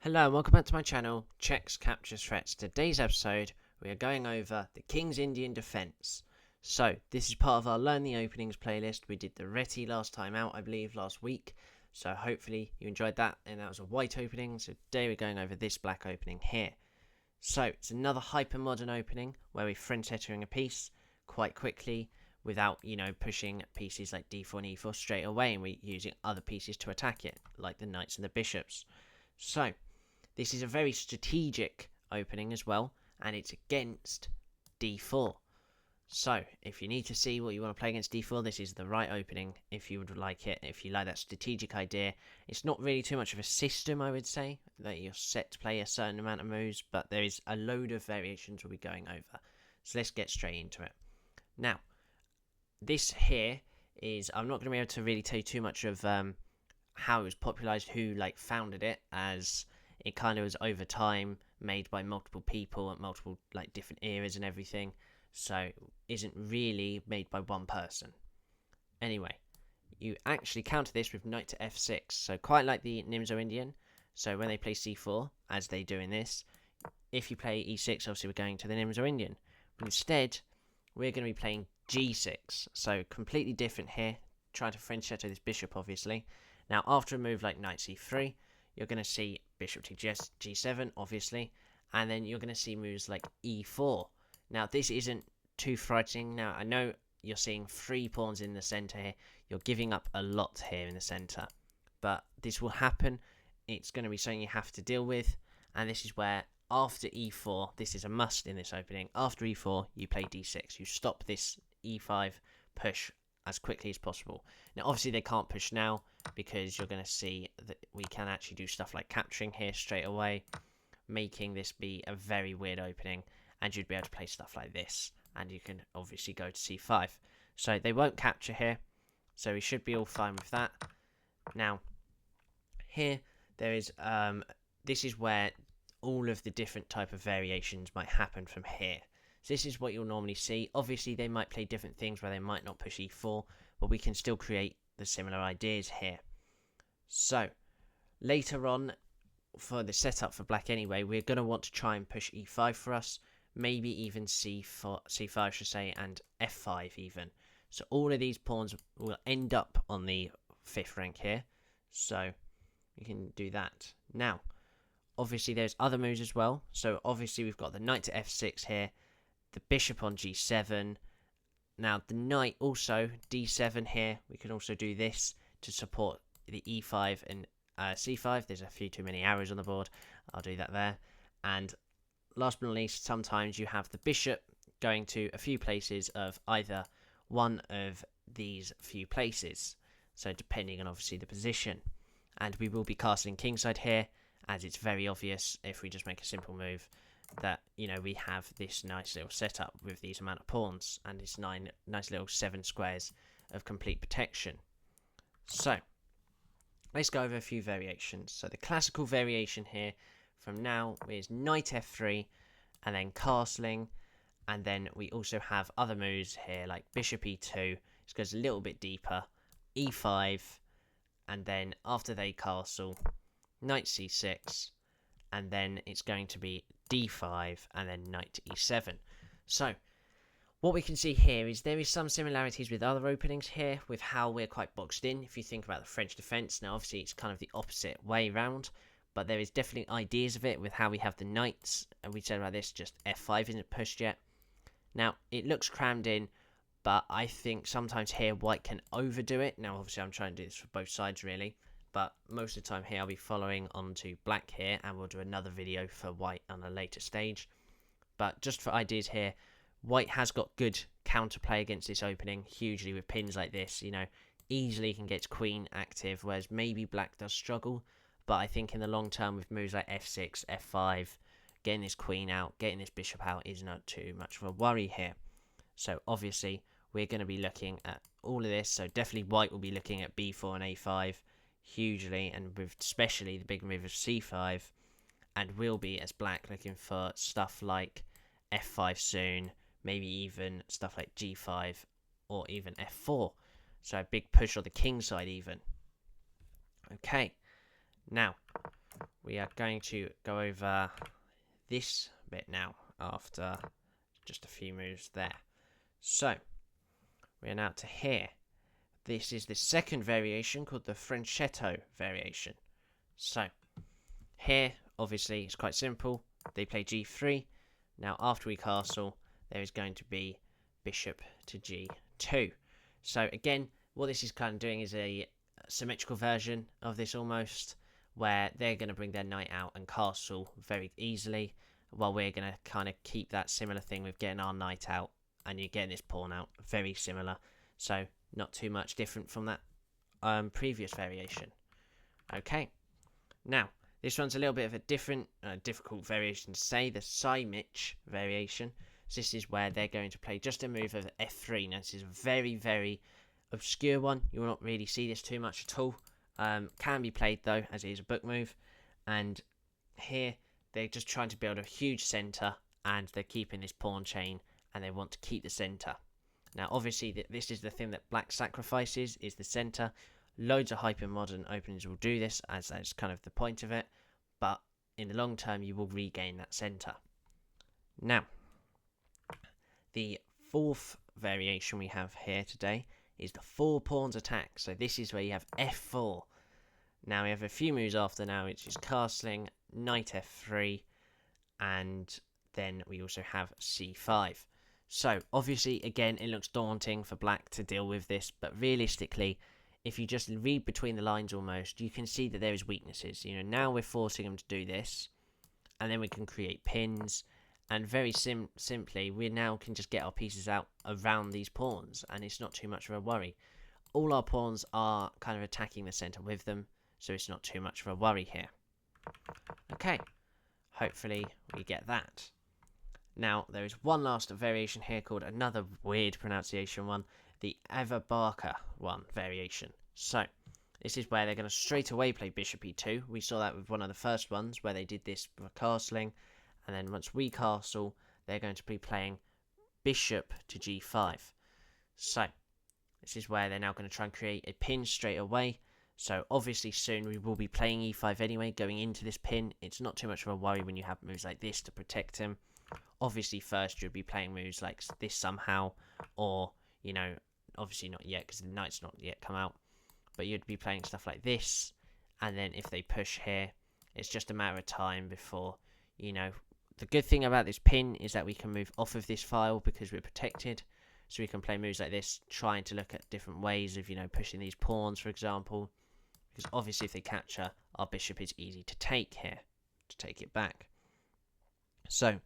Hello and welcome back to my channel, Checks Captures Threats. Today's episode, we are going over the King's Indian Defence. So, this is part of our Learn the Openings playlist. We did the Reti last time out, I believe, last week. So hopefully you enjoyed that, and that was a white opening. So today we're going over this black opening here. So, it's another hyper-modern opening, where we're French-settering a piece quite quickly, without, pushing pieces like d4 and e4 straight away, and we're using other pieces to attack it, like the knights and the bishops. So, this is a very strategic opening as well, and it's against d4. So, if you need to see what you want to play against d4, this is the right opening if you would like it. If you like that strategic idea, it's not really too much of a system, I would say, that you're set to play a certain amount of moves, but there is a load of variations we'll be going over. So let's get straight into it. Now, this here is, I'm not going to be able to really tell you too much of how it was popularized, who founded it, as it kind of was over time made by multiple people at multiple different eras and everything, so it isn't really made by one person. Anyway, you actually counter this with knight to f6, so quite like the Nimzo Indian. So when they play c4, as they do in this, if you play e6, obviously we're going to the Nimzo Indian. But instead, we're going to be playing g6, so completely different here, trying to French settle this bishop, obviously. Now, after a move like knight c3, you're going to see bishop to g7, obviously, and then you're going to see moves like e4. Now, this isn't too frightening. Now, I know you're seeing 3 pawns in the center here. You're giving up a lot here in the center, but this will happen. It's going to be something you have to deal with, and this is where, after e4, this is a must in this opening. After e4, you play d6. You stop this e5 push as quickly as possible. Now, obviously, they can't push now, because you're going to see that we can actually do stuff like capturing here straight away, making this be a very weird opening, and you'd be able to play stuff like this, and you can obviously go to c5. So they won't capture here, so we should be all fine with that. Now, here, there is, this is where all of the different type of variations might happen from here. So this is what you'll normally see. Obviously, they might play different things where they might not push e4, but we can still create the similar ideas here. So, later on, for the setup for black anyway, we're going to want to try and push e5 for us, maybe even c5 should say, and f5 even. So all of these pawns will end up on the 5th rank here, so we can do that. Now, obviously there's other moves as well, so obviously we've got the knight to f6 here, the bishop on g7. Now, the knight also, d7 here, we can also do this to support the e5 and c5. There's a few too many arrows on the board. I'll do that there. And last but not least, sometimes you have the bishop going to a few places of either one of these few places. So depending on, obviously, the position. And we will be casting kingside here, as it's very obvious if we just make a simple move that, we have this nice little setup with these amount of pawns and this nice little 7 squares of complete protection. So, let's go over a few variations. So, the classical variation here from now is knight f3 and then castling, and then we also have other moves here like bishop e2, which goes a little bit deeper, e5, and then after they castle, knight c6, and then it's going to be d5 and then knight to e7. So what we can see here is there is some similarities with other openings here with how we're quite boxed in. If you think about the French defense, now obviously it's kind of the opposite way round, but there is definitely ideas of it with how we have the knights, and we said about this, just f5 isn't pushed yet. Now it looks crammed in, but I think sometimes here white can overdo it. Now obviously I'm trying to do this for both sides really, but most of the time here I'll be following on to black here, and we'll do another video for white on a later stage. But just for ideas here, white has got good counterplay against this opening, hugely with pins like this, easily can get queen active, whereas maybe black does struggle. But I think in the long term with moves like f6, f5, getting this queen out, getting this bishop out is not too much of a worry here. So obviously we're going to be looking at all of this, so definitely white will be looking at b4 and a5, hugely, and with especially the big move of c5, and will be, as black, looking for stuff like f5 soon, maybe even stuff like g5 or even f4. So a big push on the king side even. Okay, now we are going to go over this bit now after just a few moves there. So, we are now to here. This is the second variation called the Frenchetto variation. So, here, obviously, it's quite simple. They play g3. Now, after we castle, there is going to be bishop to g2. So, again, what this is kind of doing is a symmetrical version of this almost, where they're going to bring their knight out and castle very easily, while we're going to kind of keep that similar thing with getting our knight out, and you're getting this pawn out, very similar. So, not too much different from that previous variation. Okay, now, this one's a little bit of a different, difficult variation to say, the Simic variation. So this is where they're going to play just a move of f3. Now, this is a very, very obscure one. You will not really see this too much at all. Can be played, though, as it is a book move. And here, they're just trying to build a huge centre, and they're keeping this pawn chain, and they want to keep the centre. Now, obviously, this is the thing that black sacrifices, is the centre. Loads of hyper-modern openings will do this, as that's kind of the point of it. But in the long term, you will regain that centre. Now, the fourth variation we have here today is the 4 pawns attack. So this is where you have f4. Now, we have a few moves after now, which is castling, knight f3, and then we also have c5. So, obviously, again, it looks daunting for black to deal with this, but realistically, if you just read between the lines almost, you can see that there is weaknesses. You know, now we're forcing them to do this, and then we can create pins, and very simply, we now can just get our pieces out around these pawns, and it's not too much of a worry. All our pawns are kind of attacking the centre with them, so it's not too much of a worry here. Okay, hopefully we get that. Now, there is one last variation here called another weird pronunciation one, the Avabarka one variation. So, this is where they're going to straight away play bishop e2. We saw that with one of the first ones where they did this for castling. And then once we castle, they're going to be playing bishop to g5. So, this is where they're now going to try and create a pin straight away. So, obviously soon we will be playing e5 anyway, going into this pin. It's not too much of a worry when you have moves like this to protect him. Obviously first you'd be playing moves like this somehow, or, you know, obviously not yet because the knight's not yet come out. But you'd be playing stuff like this, and then if they push here, it's just a matter of time before, you know. The good thing about this pin is that we can move off of this file because we're protected. So we can play moves like this, trying to look at different ways of, you know, pushing these pawns, for example. Because obviously if they capture, our bishop is easy to take here, to take it back. So,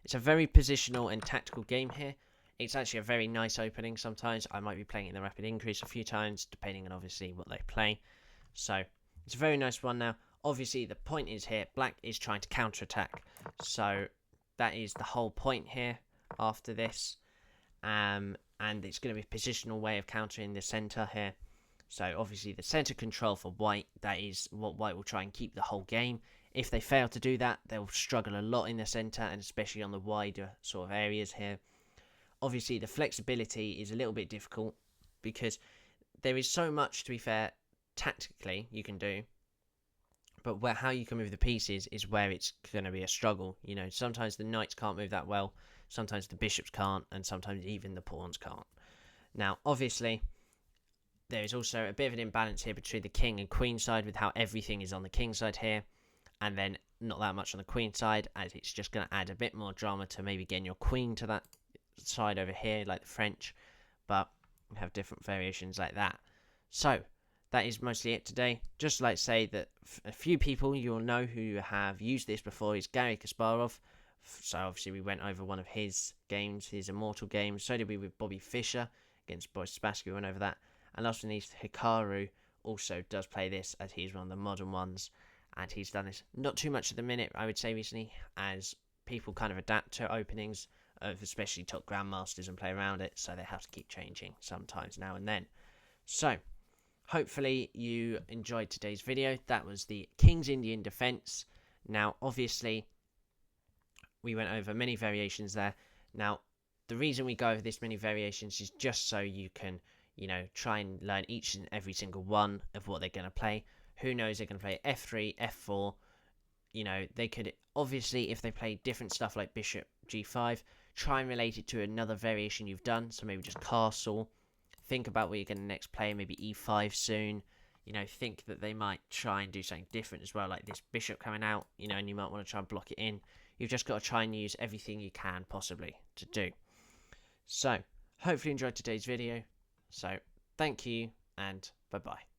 it's a very positional and tactical game here. It's actually a very nice opening sometimes. I might be playing it in the rapid increase a few times, depending on obviously what they play. So, it's a very nice one now. Obviously, the point is here, black is trying to counterattack. So, that is the whole point here after this. And it's going to be a positional way of countering the centre here. So, obviously, the centre control for white, that is what white will try and keep the whole game. If they fail to do that, they'll struggle a lot in the centre, and especially on the wider sort of areas here. Obviously, the flexibility is a little bit difficult, because there is so much, to be fair, tactically you can do. But how you can move the pieces is where it's going to be a struggle. You know, sometimes the knights can't move that well, sometimes the bishops can't, and sometimes even the pawns can't. Now, obviously, there is also a bit of an imbalance here between the king and queen side, with how everything is on the king side here, and then not that much on the queen side, as it's just going to add a bit more drama to maybe getting your queen to that side over here, like the French, but we have different variations like that. So, that is mostly it today. Just like to say that a few people you'll know who have used this before is Garry Kasparov. So obviously we went over one of his games, his Immortal games. So did we with Bobby Fischer against Boris Spassky. We went over that. And last but not least, Hikaru also does play this, as he's one of the modern ones. And he's done this not too much at the minute, I would say, recently, as people kind of adapt to openings of especially top grandmasters and play around it. So they have to keep changing sometimes now and then. So, hopefully you enjoyed today's video. That was the King's Indian Defence. Now, obviously, we went over many variations there. Now, the reason we go over this many variations is just so you can, you know, try and learn each and every single one of what they're going to play. Who knows, they're going to play f3, f4, You know, they could obviously, if they play different stuff like bishop g5, try and relate it to another variation you've done. So maybe just castle. Think about what you're going to next play. Maybe e5 soon. You know, think that they might try and do something different as well, like this bishop coming out. You know, and you might want to try and block it in. You've just got to try and use everything you can possibly to do. So, hopefully you enjoyed today's video. So, thank you and bye bye.